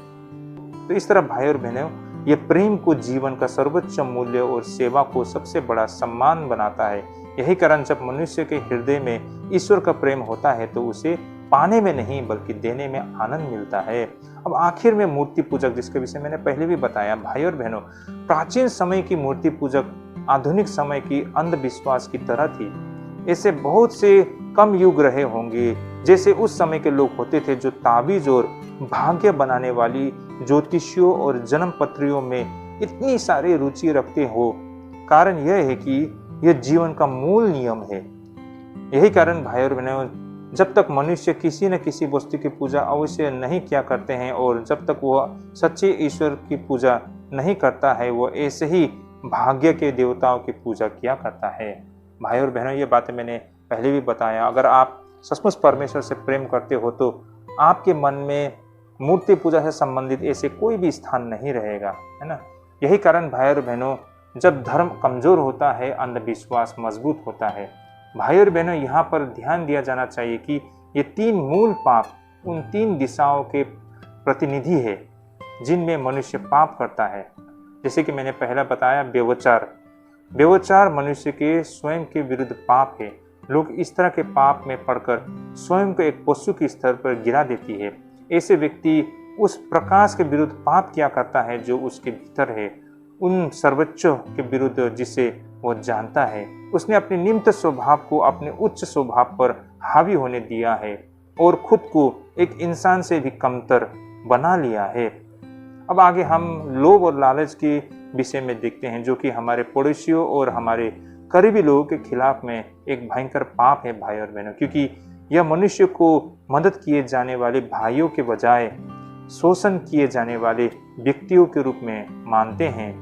तो इस तरह भाई और बहनों, ये प्रेम को जीवन का सर्वोच्च मूल्य और सेवा को सबसे बड़ा सम्मान बनाता है। यही कारण जब मनुष्य के हृदय में ईश्वर का प्रेम होता है तो उसे पाने में नहीं बल्कि देने में आनंद मिलता है। अब आखिर में मूर्ति पूजक, जिसके विषय मैंने पहले भी बताया भाई और बहनों, प्राचीन समय की मूर्ति पूजक आधुनिक समय की अंधविश्वास की तरह थी। ऐसे बहुत से कम युग रहे होंगे जैसे उस समय के लोग होते थे जो ताबीज और भाग्य बनाने वाली ज्योतिषियों और जन्म पत्रियों में इतनी सारी रुचि रखते हो। कारण यह है कि यह जीवन का मूल नियम है। यही कारण भाई और बहनों, जब तक मनुष्य किसी न किसी वस्तु की पूजा अवश्य नहीं किया करते हैं और जब तक वह सच्चे ईश्वर की पूजा नहीं करता है, वह ऐसे ही भाग्य के देवताओं की पूजा किया करता है। भाई और बहनों, ये बातें मैंने पहले भी बताया। अगर आप सचमुच परमेश्वर से प्रेम करते हो तो आपके मन में मूर्ति पूजा से संबंधित ऐसे कोई भी स्थान नहीं रहेगा, है ना। यही कारण भाई और बहनों, जब धर्म कमजोर होता है, अंधविश्वास मजबूत होता है। भाई और बहनों, यहाँ पर ध्यान दिया जाना चाहिए कि ये 3 मूल पाप उन 3 दिशाओं के प्रतिनिधि है जिनमें मनुष्य पाप करता है। जैसे कि मैंने पहला बताया, व्यभिचार मनुष्य के स्वयं के विरुद्ध पाप है। लोग इस तरह के पाप में पड़कर स्वयं को एक पशु के स्तर पर गिरा देती है। ऐसे व्यक्ति उस प्रकाश के विरुद्ध पाप किया करता है जो उसके भीतर है, उन सर्वोच्च के विरुद्ध जिसे वो जानता है। उसने अपने निम्न स्वभाव को अपने उच्च स्वभाव पर हावी होने दिया है और खुद को एक इंसान से भी कमतर बना लिया है। अब आगे हम लोभ और लालच के विषय में देखते हैं, जो कि हमारे पड़ोसियों और हमारे करीबी लोगों के खिलाफ में एक भयंकर पाप है भाई और बहनों, क्योंकि यह मनुष्य को मदद किए जाने वाले भाइयों के बजाय शोषण किए जाने वाले व्यक्तियों के रूप में मानते हैं।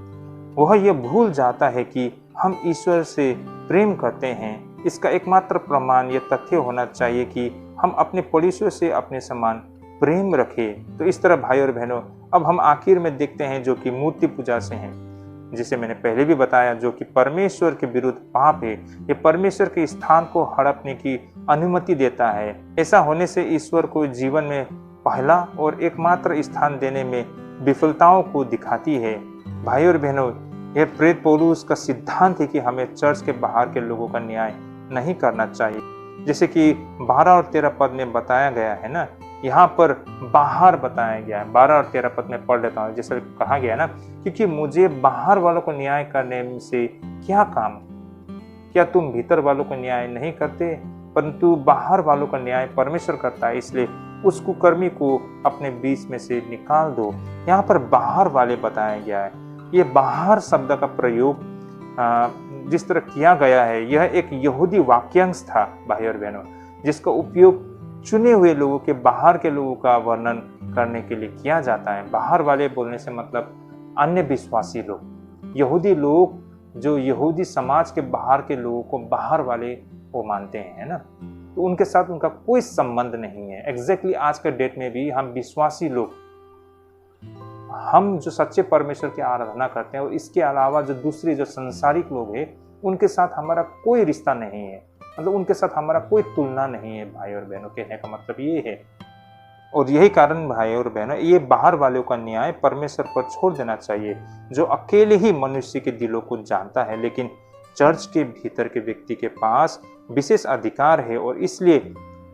वह यह भूल जाता है कि हम ईश्वर से प्रेम करते हैं। इसका एकमात्र प्रमाण यह तथ्य होना चाहिए कि हम अपने पड़ोसियों से अपने समान प्रेम रखें। तो इस तरह भाई और बहनों, अब हम आखिर में देखते हैं जो कि मूर्ति पूजा से हैं, जिसे मैंने पहले भी बताया, जो कि परमेश्वर के विरुद्ध पाप है। ये परमेश्वर के स्थान को हड़पने की अनुमति देता है। ऐसा होने से ईश्वर को जीवन में पहला और एकमात्र स्थान देने में विफलताओं को दिखाती है। भाई और बहनों, यह प्रेरित पौलुस का सिद्धांत है कि हमें चर्च के बाहर के लोगों का न्याय नहीं करना चाहिए। जैसे कि 12 और 13 पद में बताया गया है ना, यहाँ पर बाहर बताया गया है। 12 और 13 पद में पढ़ लेता हूँ। जैसे कहा गया है ना, क्योंकि मुझे बाहर वालों को न्याय करने से क्या काम, क्या तुम भीतर वालों को न्याय नहीं करते? परंतु बाहर वालों का न्याय परमेश्वर करता है, इसलिए उस कुकर्मी को अपने बीच में से निकाल दो। यहाँ पर बाहर वाले बताया गया है। ये बाहर शब्द का प्रयोग जिस तरह किया गया है, यह एक यहूदी वाक्यांश था भाई और बहनों, जिसका उपयोग चुने हुए लोगों के, बाहर के लोगों का वर्णन करने के लिए किया जाता है। बाहर वाले बोलने से मतलब अन्य विश्वासी लोग, यहूदी लोग जो यहूदी समाज के बाहर के लोगों को बाहर वाले वो मानते हैं, है ना, तो उनके साथ उनका कोई संबंध नहीं है। एग्जैक्टली आज के डेट में भी हम विश्वासी लोग, हम जो सच्चे परमेश्वर की आराधना करते हैं और इसके अलावा जो दूसरे जो संसारिक लोग हैं, उनके साथ हमारा कोई रिश्ता नहीं है, मतलब उनके साथ हमारा कोई तुलना नहीं है भाई और बहनों। कहने का मतलब ये है। और यही कारण भाई और बहनों, ये बाहर वालों का न्याय परमेश्वर पर छोड़ देना चाहिए, जो अकेले ही मनुष्य के दिलों को जानता है। लेकिन चर्च के भीतर के व्यक्ति के पास विशेष अधिकार है और इसलिए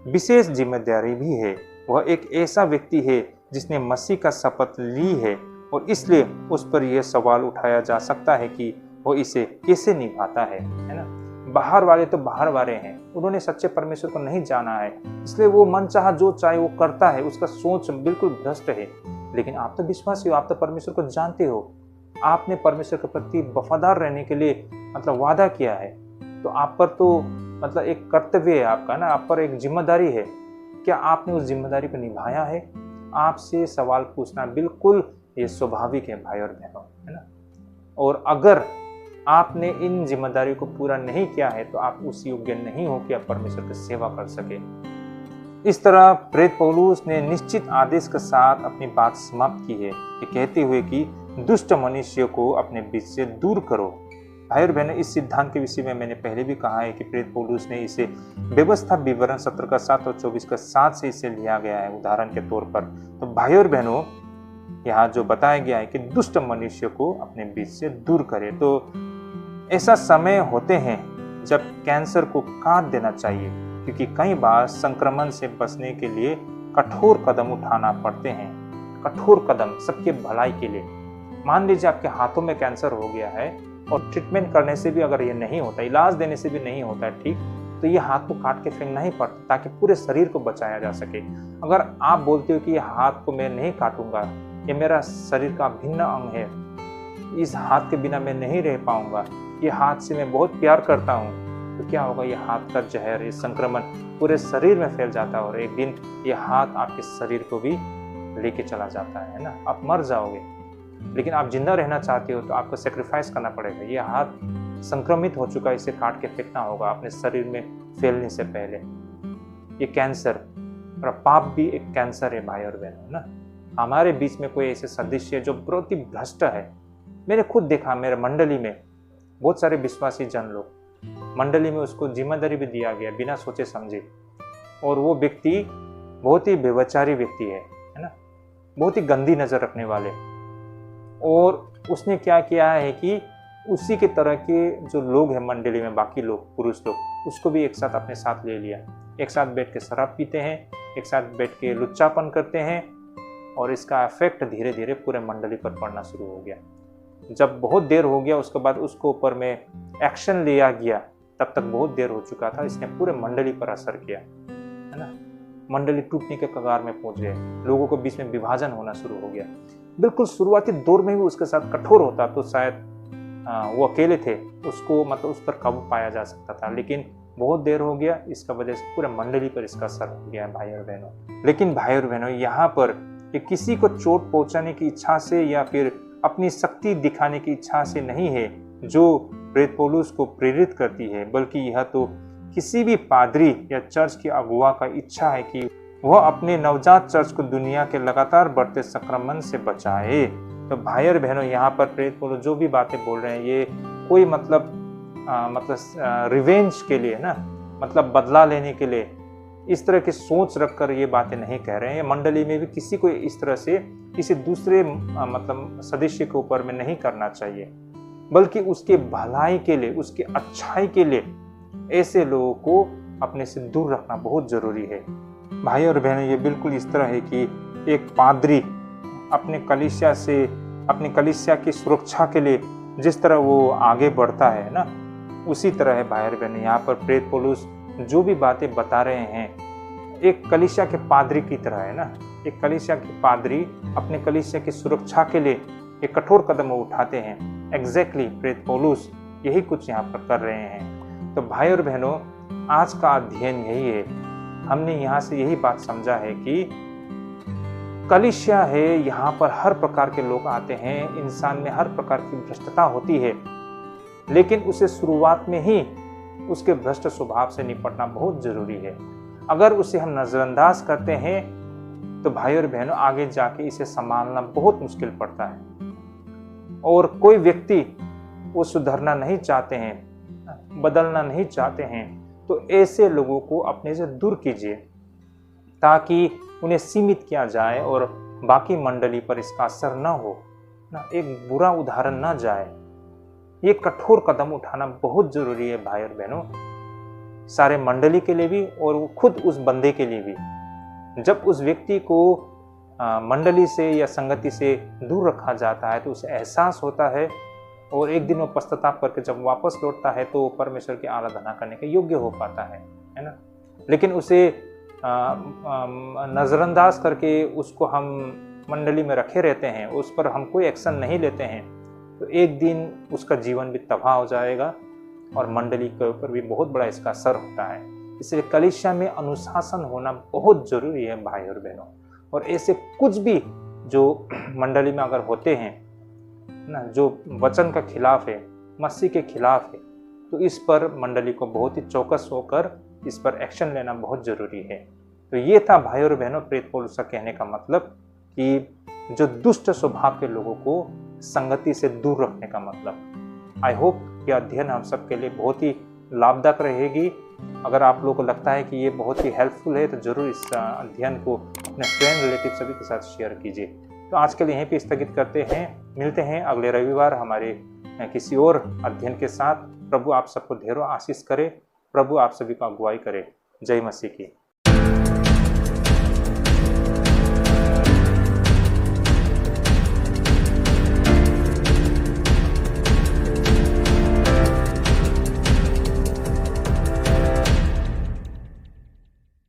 विशेष जिम्मेदारी भी है। वह एक ऐसा व्यक्ति है जिसने मसीह का शपथ ली है और इसलिए उस पर यह सवाल उठाया जा सकता है कि वो इसे कैसे निभाता है ना। बाहर वाले तो बाहर वाले हैं, उन्होंने सच्चे परमेश्वर को नहीं जाना है, इसलिए वो मनचाहा जो चाहे वो करता है, उसका सोच बिल्कुल भ्रष्ट है। लेकिन आप तो विश्वासी हो, आप तो परमेश्वर को जानते हो, आपने परमेश्वर के प्रति वफादार रहने के लिए मतलब वादा किया है, तो आप पर तो मतलब एक कर्तव्य है आपका ना, आप पर एक जिम्मेदारी है। क्या आपने उस जिम्मेदारी को निभाया है? आपसे सवाल पूछना बिल्कुल ये स्वाभाविक है भाई और बहनों, है ना। और अगर आपने इन जिम्मेदारियों को पूरा नहीं किया है तो आप उस योग्य नहीं हो कि आप परमेश्वर की सेवा कर सके। इस तरह प्रेरित पौलुस ने निश्चित आदेश के साथ अपनी बात समाप्त की है, ये कहते हुए कि दुष्ट मनुष्य को अपने बीच से दूर करो। भाई और बहनों, इस सिद्धांत के विषय में मैंने पहले भी कहा है कि प्रेरित पौलुस ने इसे व्यवस्था विवरण 17 का 7 और 24 का 7 से इसे लिया गया है उदाहरण के तौर पर। तो भाई और बहनों, यहाँ जो बताया गया है कि दुष्ट मनुष्य को अपने बीच से दूर करे, तो ऐसा समय होते हैं जब कैंसर को काट देना चाहिए, क्योंकि कई बार संक्रमण से बचने के लिए कठोर कदम उठाना पड़ते हैं। कठोर कदम सबके भलाई के लिए। मान लीजिए आपके हाथों में कैंसर हो गया है और ट्रीटमेंट करने से भी अगर ये नहीं होता, इलाज देने से भी नहीं होता है ठीक, तो ये हाथ को काट के फेंकना ही पड़ता ताकि पूरे शरीर को बचाया जा सके। अगर आप बोलते हो कि ये हाथ को मैं नहीं काटूंगा, ये मेरा शरीर का भिन्न अंग है, इस हाथ के बिना मैं नहीं रह पाऊंगा, ये हाथ से मैं बहुत प्यार करता हूँ, तो क्या होगा, ये हाथ का जहर, ये संक्रमण पूरे शरीर में फैल जाता है और एक दिन ये हाथ आपके शरीर को भी लेके चला जाता है ना, आप मर जाओगे। लेकिन आप जिंदा रहना चाहते हो तो आपको सेक्रीफाइस करना पड़ेगा। ये हाथ संक्रमित हो चुका है, इसे काट के फेंकना होगा अपने शरीर में फैलने से पहले। ये कैंसर और पाप भी एक कैंसर है भाई और बहनों ना। हमारे बीच में कोई ऐसे सदस्य जो बहुत ही भ्रष्ट है, मैंने खुद देखा मेरे मंडली में बहुत सारे विश्वासी जन लोग, मंडली में उसको जिम्मेदारी भी दिया गया बिना सोचे समझे, और वो व्यक्ति बहुत ही व्यभिचारी व्यक्ति है ना, बहुत ही गंदी नजर रखने वाले। और उसने क्या किया है कि उसी के तरह के जो लोग हैं मंडली में, बाकी लोग पुरुष लोग, उसको भी एक साथ अपने साथ ले लिया। एक साथ बैठ के शराब पीते हैं, एक साथ बैठ के लुच्चापन करते हैं, और इसका इफेक्ट धीरे धीरे पूरे मंडली पर पड़ना शुरू हो गया। जब बहुत देर हो गया उसके बाद उसको ऊपर में एक्शन लिया गया, तब तक बहुत देर हो चुका था। इसने पूरे मंडली पर असर किया, है ना। मंडली टूटने के कगार में पहुंच गए, लोगों के बीच में विभाजन होना शुरू हो गया। बिल्कुल शुरुआती दौर में भी उसके साथ कठोर होता तो शायद वो अकेले थे, उसको मतलब उस पर काबू पाया जा सकता था, लेकिन बहुत देर हो गया, इसका वजह से पूरे मंडली पर इसका असर हो गया भाई और बहनों। लेकिन भाई और बहनों, यहाँ पर ये किसी को चोट पहुंचाने की इच्छा से या फिर अपनी शक्ति दिखाने की इच्छा से नहीं है जो प्रेरित पौलुस को प्रेरित करती है, बल्कि यह तो किसी भी पादरी या चर्च के अगुवा का इच्छा है कि वह अपने नवजात चर्च को दुनिया के लगातार बढ़ते संक्रमण से बचाए। तो भाई और बहनों, यहाँ पर प्रेरित पौलुस जो भी बातें बोल रहे हैं, ये कोई मतलब रिवेंज के लिए ना, मतलब बदला लेने के लिए इस तरह की सोच रखकर ये बातें नहीं कह रहे हैं। मंडली में भी किसी को इस तरह से किसी दूसरे मतलब सदस्य के ऊपर में नहीं करना चाहिए, बल्कि उसके भलाई के लिए, उसकी अच्छाई के लिए ऐसे लोगों को अपने से दूर रखना बहुत जरूरी है। भाई और बहनें, ये बिल्कुल इस तरह है कि एक पादरी अपने कलीसिया की सुरक्षा के लिए जिस तरह वो आगे बढ़ता है ना, उसी तरह है भाई और बहनें। यहाँ पर प्रेरित पौलुस जो भी बातें बता रहे हैं एक कलीसिया के पादरी की तरह है ना। एक कलीसिया के पादरी अपने कलीसिया की सुरक्षा के लिए एक कठोर कदम उठाते हैं। एग्जैक्टली प्रेरित पौलुस यही कुछ यहाँ पर कर रहे हैं। तो भाई और बहनों, आज का अध्ययन यही है। हमने यहाँ से यही बात समझा है कि कलीसिया है, यहाँ पर हर प्रकार के लोग आते हैं, इंसान में हर प्रकार की भ्रष्टता होती है, लेकिन उसे शुरुआत में ही उसके भ्रष्ट स्वभाव से निपटना बहुत जरूरी है। अगर उसे हम नजरअंदाज करते हैं तो भाई और बहनों, आगे जाके इसे संभालना बहुत मुश्किल पड़ता है। और कोई व्यक्ति वो सुधरना नहीं चाहते हैं, बदलना नहीं चाहते हैं, तो ऐसे लोगों को अपने से दूर कीजिए ताकि उन्हें सीमित किया जाए और बाकी मंडली पर इसका असर न हो ना, एक बुरा उदाहरण न जाए। ये कठोर कदम उठाना बहुत जरूरी है भाई और बहनों, सारे मंडली के लिए भी और खुद उस बंदे के लिए भी। जब उस व्यक्ति को मंडली से या संगति से दूर रखा जाता है तो उसे एहसास होता है और एक दिन वो पश्चाताप करके जब वापस लौटता है तो परमेश्वर की आराधना करने के योग्य हो पाता है ना। लेकिन उसे नज़रअंदाज करके उसको हम मंडली में रखे रहते हैं, उस पर हम कोई एक्शन नहीं लेते हैं, तो एक दिन उसका जीवन भी तबाह हो जाएगा और मंडली के ऊपर भी बहुत बड़ा इसका असर होता है। इसलिए कलीसिया में अनुशासन होना बहुत जरूरी है भाई और बहनों। और ऐसे कुछ भी जो मंडली में अगर होते हैं ना, जो वचन का खिलाफ है, मसीह के खिलाफ है, तो इस पर मंडली को बहुत ही चौकस होकर इस पर एक्शन लेना बहुत जरूरी है। तो ये था भाई और बहनों प्रेरित पौलुस का कहने का मतलब कि जो दुष्ट स्वभाव के लोगों को संगति से दूर रखने का मतलब। आई होप कि अध्ययन हम सबके लिए बहुत ही लाभदायक रहेगी। अगर आप लोगों को लगता है कि ये बहुत ही हेल्पफुल है तो जरूर इस अध्ययन को अपने फ्रेंड रिलेटिव सभी के साथ शेयर कीजिए। तो आज के लिए यहीं पे स्थगित करते हैं, मिलते हैं अगले रविवार हमारे किसी और अध्ययन के साथ। प्रभु आप सबको ढेरों आशीष करे, प्रभु आप सभी को अगुवाई करे। जय मसीह की।